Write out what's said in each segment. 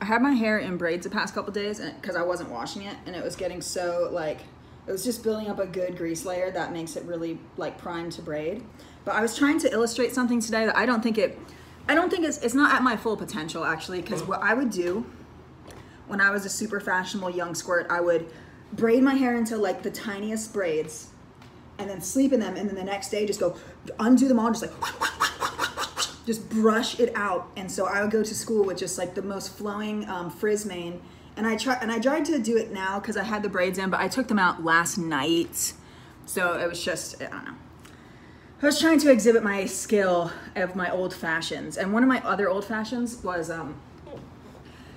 I had my hair in braids the past couple days because I wasn't washing it, and it was getting so like, it was just building up a good grease layer that makes it really like primed to braid. But I was trying to illustrate something today that I don't think it's not at my full potential actually, because what I would do when I was a super fashionable young squirt, I would braid my hair into like the tiniest braids and then sleep in them, and then the next day just go undo them all, just like just brush it out. And so I would go to school with just like the most flowing frizz mane, and I tried to do it now because I had the braids in, but I took them out last night, so it was just, I don't know. I was trying to exhibit my skill of my old fashions, and one of my other old fashions was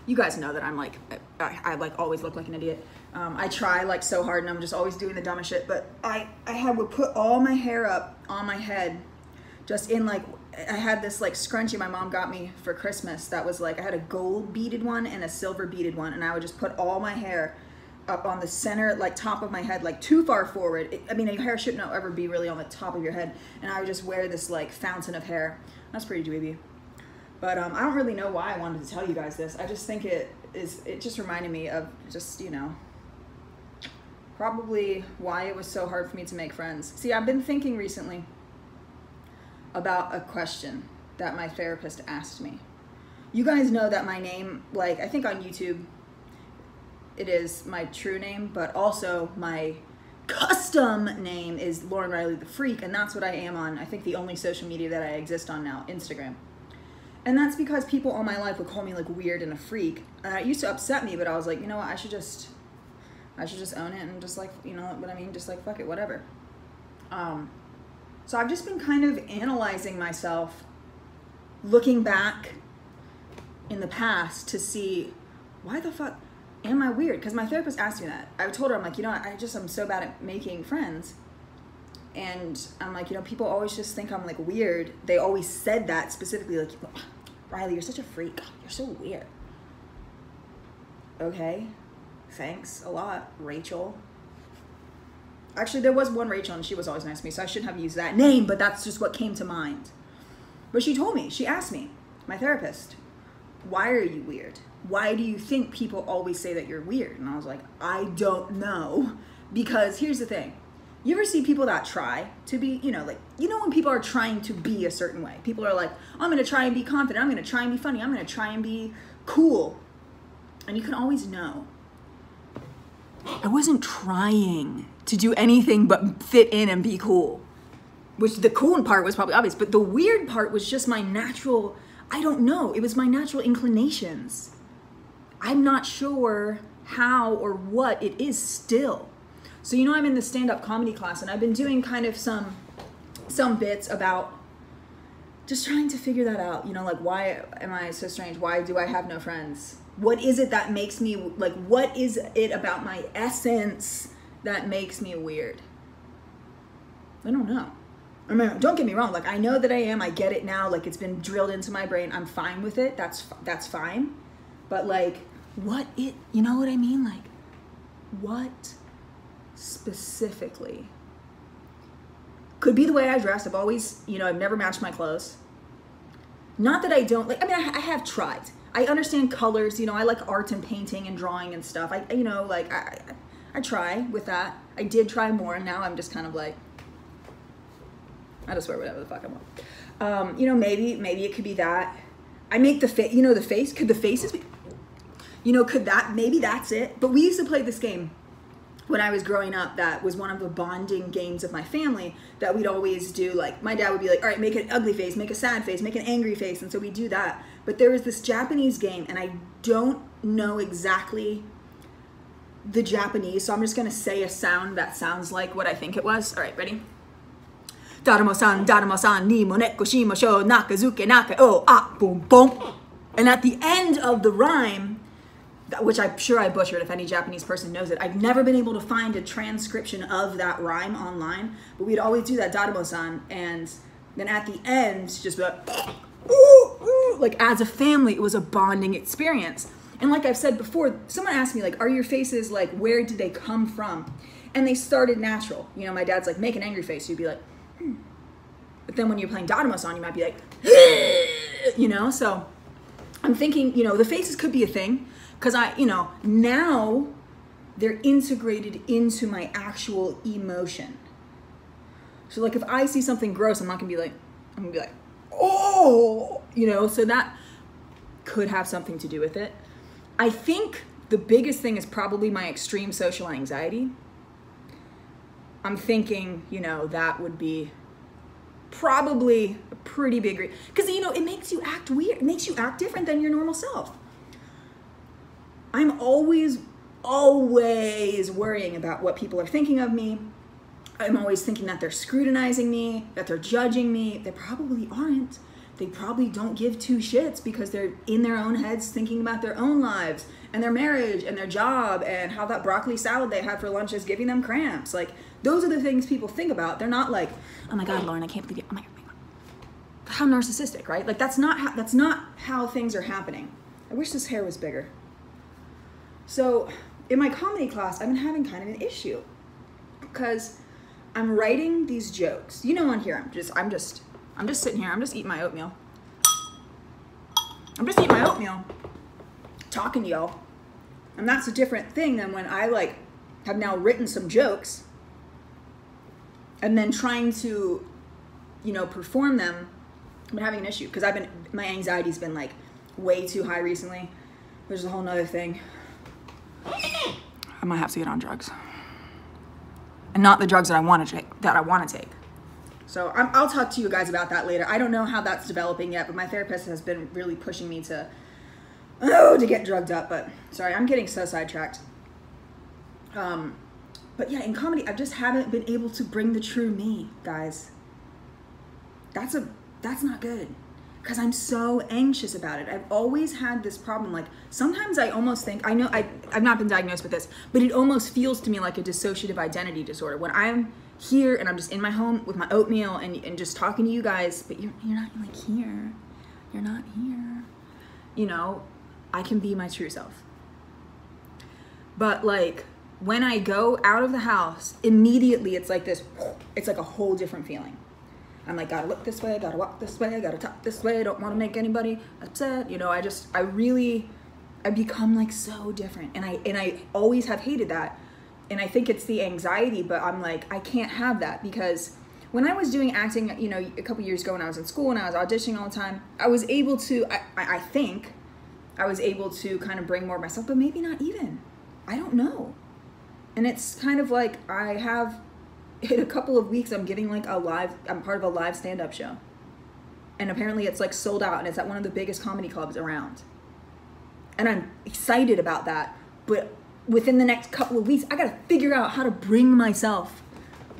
you guys know that I'm like, I like always look like an idiot. I try like so hard, and I'm just always doing the dumbest shit, but I would put all my hair up on my head just in like, I had this like scrunchie my mom got me for Christmas that was like, I had a gold beaded one and a silver beaded one, and I would just put all my hair up on the center, like top of my head, like too far forward. I mean, your hair shouldn't ever be really on the top of your head, and I would just wear this like fountain of hair. That's pretty dweeby. But I don't really know why I wanted to tell you guys this. I just think it just reminded me of just, you know, probably why it was so hard for me to make friends. See, I've been thinking recently about a question that my therapist asked me. You guys know that my name, like I think on YouTube, it is my true name, but also my custom name is Lauren Riley the Freak, and that's what I am on, I think, the only social media that I exist on now, Instagram. And that's because people all my life would call me like weird and a freak. And it used to upset me, but I was like, you know what, I should just own it and just like, you know what I mean, just like fuck it, whatever. So I've just been kind of analyzing myself, looking back in the past to see why the fuck am I weird? Because my therapist asked me that. I told her, I'm like, you know, I'm so bad at making friends. And I'm like, you know, people always just think I'm like weird. They always said that specifically, like, Riley, you're such a freak. You're so weird. Okay, thanks a lot, Rachel. Actually, there was one Rachel, and she was always nice to me, so I shouldn't have used that name, but that's just what came to mind. But she told me, she asked me, my therapist, why are you weird? Why do you think people always say that you're weird? And I was like, I don't know. Because here's the thing. You ever see people that try to be, you know, like, you know when people are trying to be a certain way? People are like, I'm going to try and be confident. I'm going to try and be funny. I'm going to try and be cool. And you can always know. I wasn't trying to do anything but fit in and be cool. Which the cool part was probably obvious. But the weird part was just my natural, I don't know. It was my natural inclinations. I'm not sure how or what it is still. So, you know, I'm in the stand-up comedy class, and I've been doing kind of some bits about just trying to figure that out. You know, like, why am I so strange? Why do I have no friends? What is it that makes me, like, what is it about my essence that makes me weird? I don't know. I mean, don't get me wrong. Like, I know that I am. I get it now. Like, it's been drilled into my brain. I'm fine with it. That's fine. But, like, you know what I mean? Like, what specifically? Could be the way I dress. I've always, you know, I've never matched my clothes. Not that I don't, like, I mean, I have tried. I understand colors, you know, I like art and painting and drawing and stuff. You know, like, I try with that. I did try more, and now I'm just kind of like, I just wear whatever the fuck I want. You know, maybe it could be that. I make the face, you know, the face, could the faces be, you know, maybe that's it. But we used to play this game when I was growing up that was one of the bonding games of my family that we'd always do. Like, my dad would be like, all right, make an ugly face, make a sad face, make an angry face. And so we do that. But there was this Japanese game, and I don't know exactly the Japanese, so I'm just gonna say a sound that sounds like what I think it was. All right, ready? Daramo-san, ni mo neko shimo sho, nakazuke, naka, oh, ah, boom, boom. And at the end of the rhyme, which I'm sure I butchered if any Japanese person knows it, I've never been able to find a transcription of that rhyme online, but we'd always do that, Daramo-san, and then at the end, just be like, ooh, ooh. Like, as a family, it was a bonding experience. And like I've said before, someone asked me, like, are your faces, like, where did they come from? And they started natural. You know, my dad's like, make an angry face. You'd be like, But then when you're playing Daramo-san, you might be like, you know? So I'm thinking, you know, the faces could be a thing because now they're integrated into my actual emotion. So like if I see something gross, I'm gonna be like, oh, you know, so that could have something to do with it. I think the biggest thing is probably my extreme social anxiety. I'm thinking, you know, that would be probably a pretty big reason. Because, you know, it makes you act weird. It makes you act different than your normal self. I'm always worrying about what people are thinking of me. I'm always thinking that they're scrutinizing me, that they're judging me. They probably aren't. They probably don't give two shits because they're in their own heads thinking about their own lives and their marriage and their job and how that broccoli salad they had for lunch is giving them cramps. Like, those are the things people think about. They're not like, oh my God, Lauren, I can't believe you. Oh my God. How narcissistic, right? Like, that's not how things are happening. I wish this hair was bigger. So in my comedy class, I've been having kind of an issue because I'm writing these jokes. You know, on here, I'm just sitting here. I'm just eating my oatmeal. Talking to y'all. And that's a different thing than when I like have now written some jokes and then trying to, you know, perform them. I've been having an issue because my anxiety's been like way too high recently. There's a whole nother thing. I might have to get on drugs. And not the drugs that I want to take. So I'll talk to you guys about that later. I don't know how that's developing yet, but my therapist has been really pushing me to get drugged up. But sorry, I'm getting so sidetracked. But yeah, in comedy, I just haven't been able to bring the true me, guys. That's not good because I'm so anxious about it. I've always had this problem. Like, sometimes I almost think, I know I've not been diagnosed with this, but it almost feels to me like a dissociative identity disorder. When I'm here and I'm just in my home with my oatmeal and just talking to you guys, but you're not like here. You're not here. You know, I can be my true self. But like, when I go out of the house, immediately it's like this, it's like a whole different feeling. I'm like, gotta look this way, gotta walk this way, gotta talk this way, I don't wanna make anybody upset. You know, I become like so different. And I always have hated that. And I think it's the anxiety, but I'm like, I can't have that because when I was doing acting, you know, a couple years ago when I was in school and I was auditioning all the time, I was able to, I think I was able to kind of bring more of myself, but maybe not even. I don't know. And it's kind of like in a couple of weeks, I'm part of a live stand-up show. And apparently it's like sold out and it's at one of the biggest comedy clubs around. And I'm excited about that. But within the next couple of weeks, I gotta figure out how to bring myself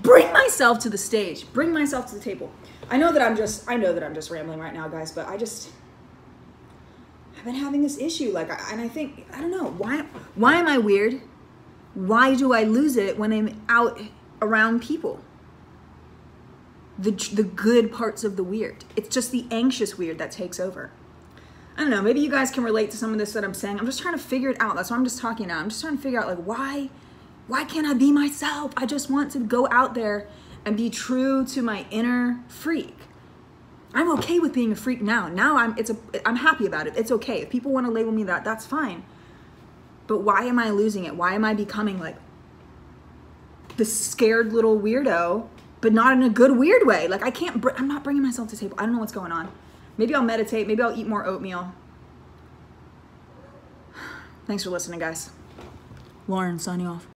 to the stage, bring myself to the table. I know that I'm just rambling right now, guys, but I've been having this issue. Like, and I think, I don't know, why am I weird? Why do I lose it when I'm out around people? The good parts of the weird. It's just the anxious weird that takes over. I don't know, maybe you guys can relate to some of this that I'm saying. I'm just trying to figure it out. That's why I'm just talking now. I'm just trying to figure out, like, why can't I be myself? I just want to go out there and be true to my inner freak. I'm okay with being a freak now. Now I'm happy about it. It's okay. If people want to label me that, that's fine. But why am I losing it? Why am I becoming like the scared little weirdo, but not in a good weird way? Like, I'm not bringing myself to the table. I don't know what's going on. Maybe I'll meditate. Maybe I'll eat more oatmeal. Thanks for listening, guys. Lauren, signing off.